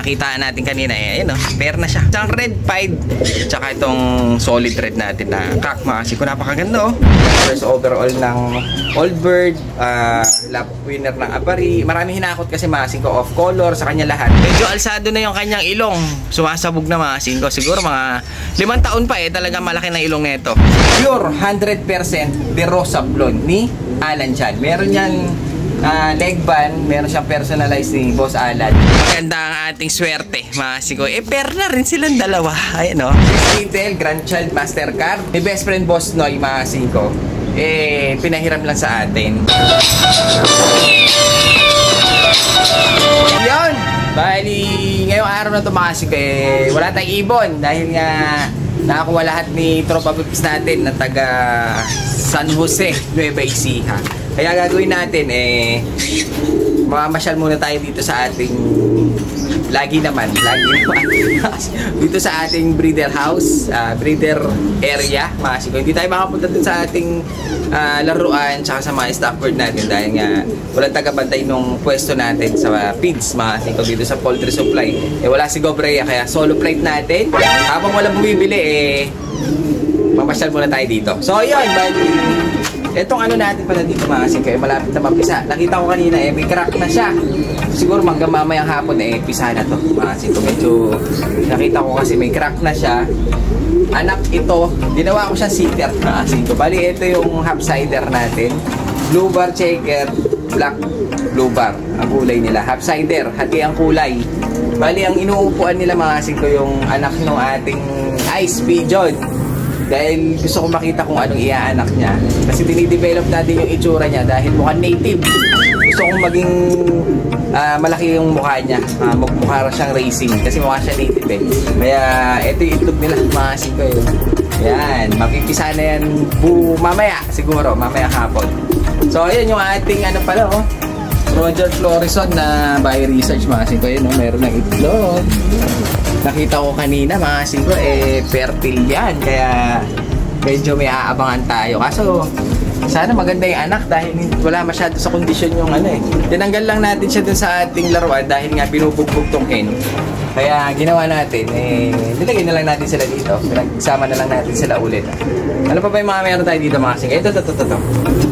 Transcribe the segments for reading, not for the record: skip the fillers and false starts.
Nakitaan natin kanina eh, ayun o, pair na siya. Isang red pied, tsaka itong solid red natin na crack mga kasiko. Napakaganda o. First overall ng Allbird, lap winner ng Apari. Marami hinakot kasi mga kasiko, off color sa kanya lahat. Medyo alsado na yung kanyang ilong. Sumasabog na mga kasiko. Siguro mga 5 taon pa eh, talagang malaki na ilong nito. Pure 100% De Rosa Blonde ni Alan Chan. Meron yan leg band, meron siyang personalized ni Boss Alan. Maganda ang ating swerte, mga kasiko. Eh, pair na rin silang dalawa. Ayan o. Intel Grandchild Mastercard. May best friend Boss Noy, mga kasiko. Eh, pinahiram lang sa atin. Yun! Bali, ngayong araw na ito, mga kasiko, eh, wala tayong ibon. Dahil nga, nakakuha lahat ni Tropa Pips natin na taga San Jose, Nueva Ecija. Kaya gagawin natin eh mamamasyal muna tayo dito sa ating lagi naman dito sa ating breeder house, breeder area, mga kasiko. Hindi tayo makapunta dun sa ating laruan tsaka sa mga staff bird natin dahil nga walang tagabantay nung pwesto natin sa feeds, mga kasiko, dito sa poultry supply. Eh wala si Gobrea kaya solo flight natin. Habang walang bumibili eh mamasyal muna tayo dito. So yun, bali etong ano natin pala dito, mga kasiko, eh, malapit na mapisa. Nakita ko kanina eh, may crack na siya. Siguro hanggang mamayang hapon eh, pisa na to, mga kasiko. Medyo nakita ko kasi may crack na siya. Anak ito, ginawa ko siya sitter, mga kasiko. Bali, ito yung half cider natin. Blue bar checker, black blue bar. Ang kulay nila. Half cider, hati ang kulay. Bali, ang inuupuan nila, mga kasiko, yung anak ng ating ice pigeon. Dahil gusto ko makita kung anong iaanak niya. Kasi dinidevelop natin yung itsura niya dahil mukhang native. Gusto kong maging malaki yung mukha niya. Mukha siyang racing kasi mukha siya native eh. Kaya ito yung itlog nila, mga kasiko yun. Yan, mapipisa na yan mamaya siguro, mamaya hapon. So ayun yung ating ano pala oh, Roger Florison na by research, mga kasiko yun oh, meron ng itlog. Nakita ko kanina, mga kasiko, eh, fertile yan. Kaya medyo may aabangan tayo. Kaso, sana maganda yung anak dahil wala masyado sa kondisyon yung ano eh. Tinanggal lang natin siya dun sa ating laruan dahil nga binubugbog tong hen. Kaya ginawa natin, eh, nilagay na lang natin sila dito. Pinagsama na lang natin sila ulit. Ano pa ba yung mga meron tayo dito, mga kasiko? Ito.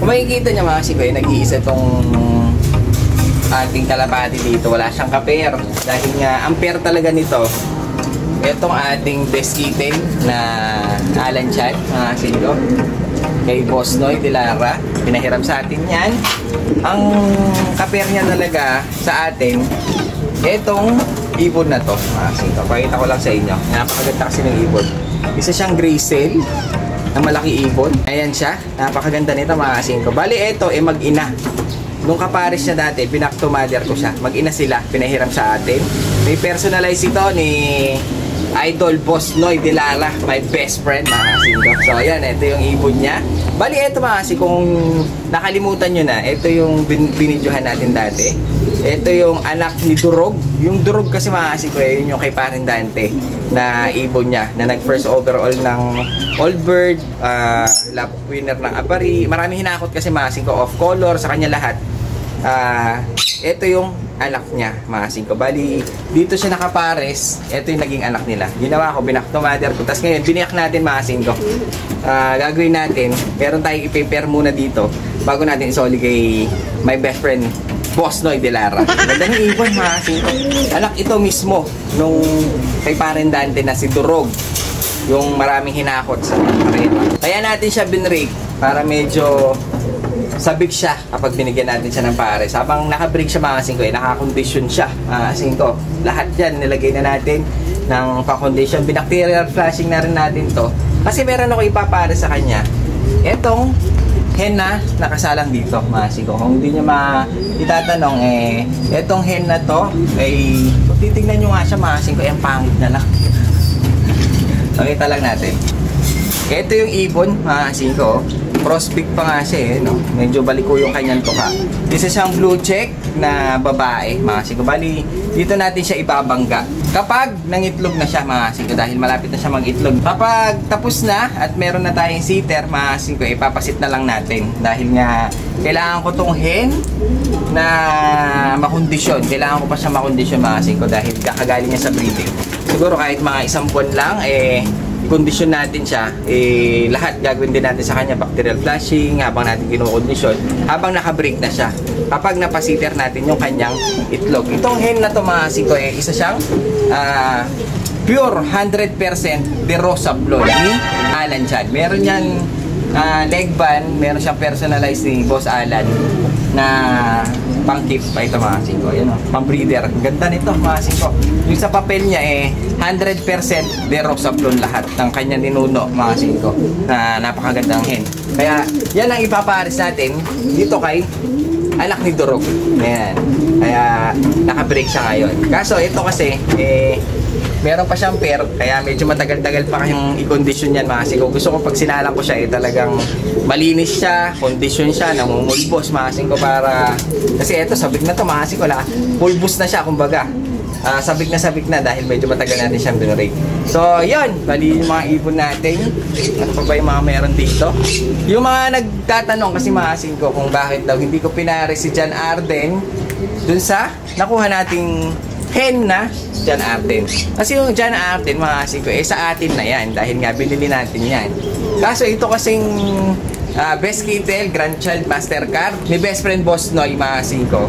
Kung makikita niya, mga kasiko, eh, nag-iisa tong ating kalapati dito. Wala siyang ka-pair. Dahil nga, ang pair talaga nito, itong ating best kitten na Alan Chan, mga kasiko, kay Boss Noy de Lara. Pinahiram sa atin yan. Ang kapair niya talaga sa atin, itong ibon na to, mga kasiko. Pakita ko lang sa inyo. Napakaganda kasi ng ibon. Isa siyang gray cell na malaki ibon. Ayan siya. Napakaganda nito, mga kasiko. Bali, ito eh mag-ina. Nung kapares niya dati, pinak to mother ko siya. Mag-ina sila, pinahiram sa atin. May personalize ito ni Idol Boss Noy de Lara, my best friend, mga kasiko. So ayan, ito yung ibon niya. Bali, ito mga kasiko, kung nakalimutan nyo na, ito yung binidyohan natin dati. Ito yung anak ni Durog. Yung Durog kasi, mga kasiko, yun yung kay Parin Dante na ibon niya, na nag first overall ng Allbird, lap winner ng Apari. Marami hinakot kasi, mga kasiko, off color sa kanya lahat. Ito yung anak niya, mga kasiko. Bali, dito siya nakapares. Ito yung naging anak nila. Ginawa ko, binak to mother ko. Tapos ngayon, biniyak natin, mga kasiko. Gagawin natin, meron tayong i-prepare muna dito bago natin isoli kay my best friend Boss Noy de Lara. Ganda ng ibon, mga kasiko. Anak ito mismo nung kay Parin Dante na si Durog, yung maraming hinakot sa karera. Kaya natin siya binrake para medyo sabik siya kapag binigyan natin siya ng pares. Habang naka-break siya, mga kasiko, eh, naka-condition siya, mga kasiko. Lahat yan, nilagay na natin ng pa-condition. Binacterial flushing na rin natin to. Kasi meron ako ipapares sa kanya. Etong hen na nakasalang dito, mga kasiko. Kung hindi nyo itatanong, eh, etong hen na to, ay, kung titignan nyo nga siya, mga kasiko, eh, ang pangit na lang. Pakita lang natin. Ito yung ibon, mga kasiko. Prospect pa nga siya eh, no? Medyo baliko yung kanyang tuka. Isa siyang blue check na babae, mga kasiko. Bali, dito natin siya ibabangga kapag nangitlog na siya, mga kasiko, dahil malapit na siya mag-itlog. Kapag tapos na at meron na tayong sitter, mga kasiko, ipapasit na lang natin. Dahil nga, kailangan ko tong hen na makondisyon. Kailangan ko pa siya makondisyon mga kasingko dahil kakagaling niya sa breeding. Siguro kahit mga 1 buwan lang, kondisyon natin siya. Lahat gagawin din natin sa kanya, bacterial flushing habang natin kinukondisyon, habang nakabreak na siya. Kapag napasiter natin yung kanyang itlog. Itong hen na to mga kasingko, isa siyang pure 100% De Rosa Blonde ni Alan Chan. Meron yan leg band, meron siyang personalized ni Boss Alan na pang-keep pa ito mga kasingko. Ayan o, pang-breeder. Ganda nito mga kasingko. Yung sa papel niya 100% De Rosa Blonde lahat ng kanya ninuno mga kasingko. Napakagandang hen. Kaya yan ang ipapares natin dito kay anak ni Durog. Ayan. Kaya nakabreak siya ngayon. Kaso ito kasi meron pa siyang pair, kaya medyo matagal-tagal pa kayong i-condition yan mga kasingko. Gusto ko pag sinalang ko siya talagang malinis siya, condition siya, namumulbos mga kasingko para, kasi ito sabik na to mga kasingko, pulbos na siya kumbaga. Sabik na dahil medyo matagal natin siyang binurate. So yun, bali yung mga ibon natin. Ano pa ba yung mga meron dito? Yung mga nagtatanong kasi mga kasingko kung bakit daw hindi ko pinare si John Arden dun sa nakuha nating hen na John Arden. Kasi yung John Arden mga kasingko, sa atin na yan dahil nga binili natin yan. Kaso ito kasing best kitten, grandchild, mastercard ni best friend Boss Noy mga kasingko,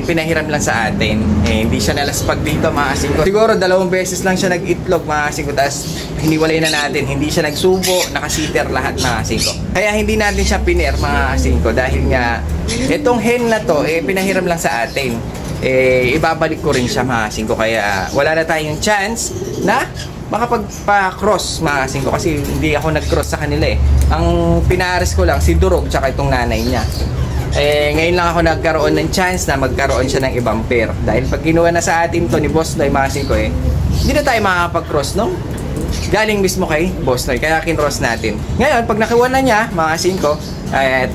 pinahiram lang sa atin. Hindi siya nalaspag dito mga kasingko. Siguro 2 beses lang siya nag-itlog mga kasingko, tapos hiniwalay na natin. Hindi siya nagsubo, nakasiter lahat mga kasingko. Kaya hindi natin siya piner mga kasingko dahil nga itong hen na to pinahiram lang sa atin. Ibabalik ko rin siya mga kasingko, kaya wala na tayong chance na makapagpa-cross mga kasingko kasi hindi ako nag-cross sa kanila Ang pinares ko lang si Durog tsaka itong nanay niya. Ngayon lang ako nagkaroon ng chance na magkaroon siya ng ibang pair dahil pag kinuha na sa atin to ni Boss Noy mga kasingko hindi na tayo makakapag-cross no? Galing mismo kay Boss Noy, kaya kinross natin. Ngayon pag nakuha na niya mga kasingko,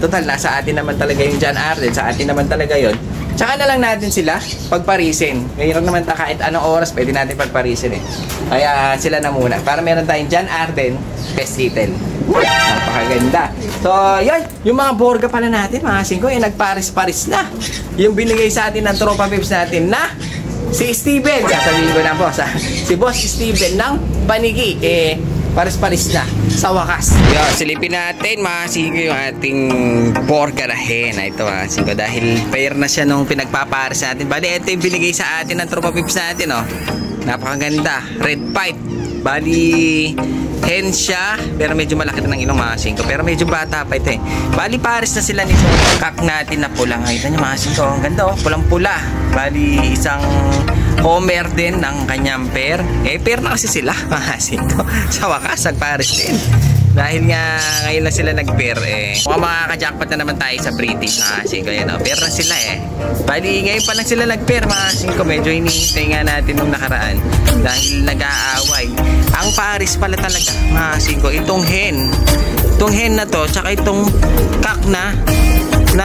total nasa atin naman talaga yung John Arden, sa atin naman talaga yon. Tsaka na lang natin sila pagparisin. Ngayon naman kahit anong oras pwede natin pagparisin Kaya sila na muna. Para meron tayong John Arden, best kitten. Napakaganda. So, yun. Yung mga borga pala natin, mga kasingko, nagparis-paris na. Yung binigay sa atin ng tropa pips natin na si Steven. Sasabihin ko na po, si Boss Steven ng Panigi. Paris-paris na sa wakas. Yo, silipin natin mga kasingko yung ating borga na hen. Ito mga kasingko dahil pair na siya nung pinagpapares natin. Bali ito yung binigay sa atin ng tropa pips natin napakaganda, red pipe. Bali hen siya pero medyo malaki na ng ilong mga kasingko, pero medyo bata pa ito Bali pares na sila nito. Kak natin na pula. Ito nyo mga kasingko, ang ganda pulang pula. Bali isang Homer din ng kanyang pair. Pair na kasi sila mga kasingko. Sa wakas nagpares din dahil nga ngayon lang sila nag-pair mukhang makaka-jackpot na naman tayo sa breeding mga kasingko. Pair na sila bali ngayon pa lang sila nag-pair mga kasingko. Medyo hinihintay nga natin nung nakaraan dahil nag-aaway. Ang pares pala talaga mga kasingko, itong hen na to tsaka itong kak na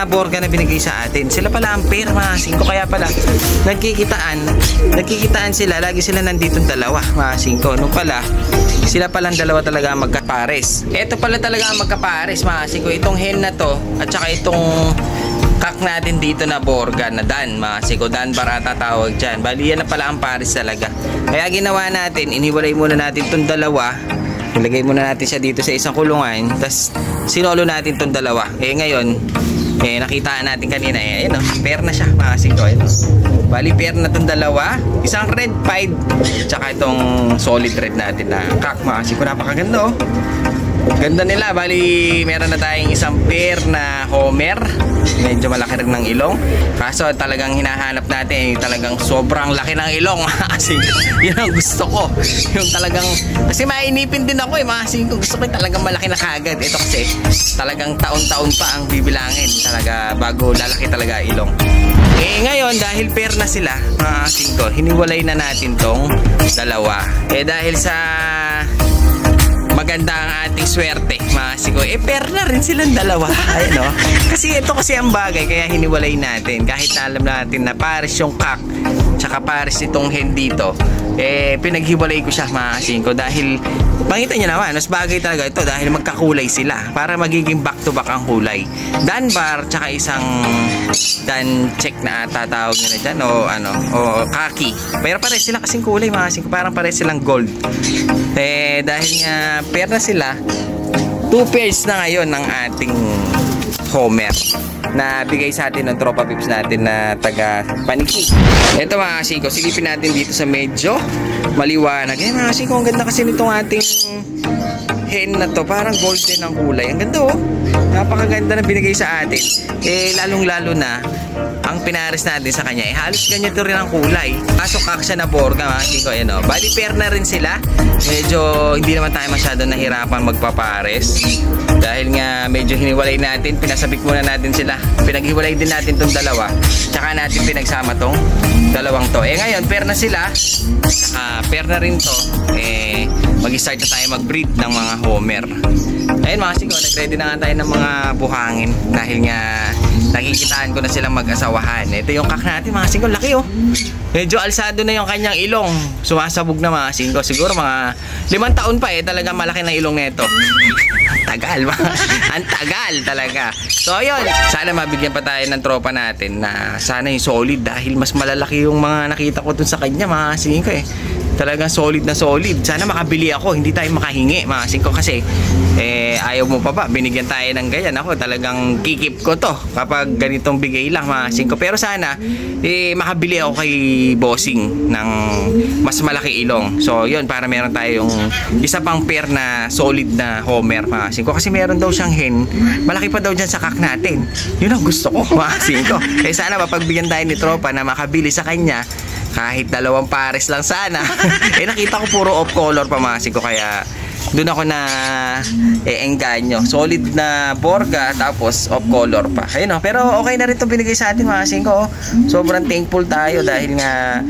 borga na binigay sa atin. Sila pala ang pair mga kasingko, kaya pala nagkikitaan sila. Lagi sila nandito dalawa mga kasingko. Nung pala sila palang dalawa talaga magkapares. Ito pala talaga ang magkapares mga kasingko, itong hen na to at saka itong kak natin dito na borga na Dan mga kasingko. Dan Barata tawag dyan. Bali yan na pala ang pares talaga. Kaya ginawa natin, iniwalay muna natin itong dalawa. Ilagay muna natin siya dito sa isang kulungan, tapos sinolo natin itong dalawa. Ngayon nakitaan natin kanina pair na siya mga kasingko. Bali pair na itong dalawa, isang red pied tsaka itong solid red natin na kak mga kasingko. Napakaganda ganda nila. Bali meron na tayong isang pair na Homer, medyo malaki rin ng ilong, kaso talagang hinahanap natin talagang sobrang laki ng ilong kasi yun ang gusto ko, yung talagang kasi mainipin din ako mga kasingko. Gusto ko talagang malaki na kagad. Ito kasi talagang taon-taon pa ang bibilangin talaga bago lalaki talaga ilong. Ngayon dahil pair na sila mga kasingko, hiniwalay na natin tong dalawa. Dahil sa maganda ang ating swerte mga kasingko, pair na rin silang dalawa. Kasi ito kasi ang bagay, kaya hiniwalay natin kahit na alam natin na pares yung kak tsaka pares itong hen dito, pinaghiwalay ko siya mga kasingko dahil makita nyo naman, mas bagay talaga ito dahil magkakulay sila para magiging back to back ang kulay. Dunbar tsaka isang Dan check na ata tawag nila dyan o khaki, pero pares sila kasing kulay mga kasingko, parang pares silang gold. Dahil nga pair na sila, 2 pairs na ngayon ng ating Homer na bigay sa atin ng tropa pips natin na taga Paniki. Ito mga kasingko, silipin natin dito sa medyo maliwanag. Mga kasingko, ang ganda kasi nitong ating hen na to, parang golden ang kulay. Ang ganda napakaganda na binigay sa atin. Lalong lalo na ang pinares natin sa kanya, halos ganito rin ang kulay. Pasok siya na Borga mga kasingko. Bali pair na rin sila. Medyo hindi naman tayo masyado nahirapan magpapares dahil nga medyo hiniwalay natin, pinasabik muna natin sila, pinaghiwalay din natin tong dalawa, tsaka natin pinagsama tong dalawang to. Ngayon pair na sila, tsaka pair na rin to, mag-start na tayo mag-breed ng mga Homer. Ayun mga kasingko, nag-ready na nga tayo ng mga buhangin dahil nga nakikitaan ko na silang mag-asawahan. Ito yung kak natin mga kasingko, laki medyo alsado na yung kanyang ilong, sumasabog na mga kasingko, siguro mga 5 taon pa talaga malaki na ilong nito. Tagal ang tagal talaga. So ayun, sana mabigyan pa tayo ng tropa natin na sana yung solid dahil mas malalaki yung mga nakita ko dun sa kanya mga kasingko talagang solid na solid. Sana makabili ako, hindi tayo makahingi mga kasingko kasi ayaw mo pa ba binigyan tayo ng ganyan. Ako talagang kikip ko to kapag ganitong bigay lang mga kasingko, pero sana makabili ako kay bossing ng mas malaki ilong. So yun, para meron tayong isa pang pair na solid na Homer mga kasingko, kasi meron daw siyang hen malaki pa daw dyan sa kak natin. Yun ang gusto ko mga kasingko. Sana mapagbigyan tayo ni tropa na makabili sa kanya kahit 2 pares lang sana. Nakita ko puro off color pa mga kasingko, kaya doon ako na engganyo. Solid na Borga tapos off color pa. Ayun pero okay na rin itong binigay sa atin mga kasingko. Sobrang thankful tayo dahil nga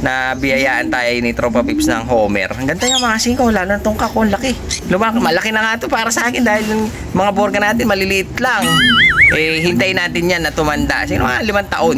nabiyayaan tayo ni tropa pips ng Homer. Ang ganda nga mga kasingko, lalo na itong kakon, laki. Malaki na nga ito para sa akin dahil yung mga Borga natin maliliit lang. Hintayin natin yan na tumanda. Sino mga 5 taon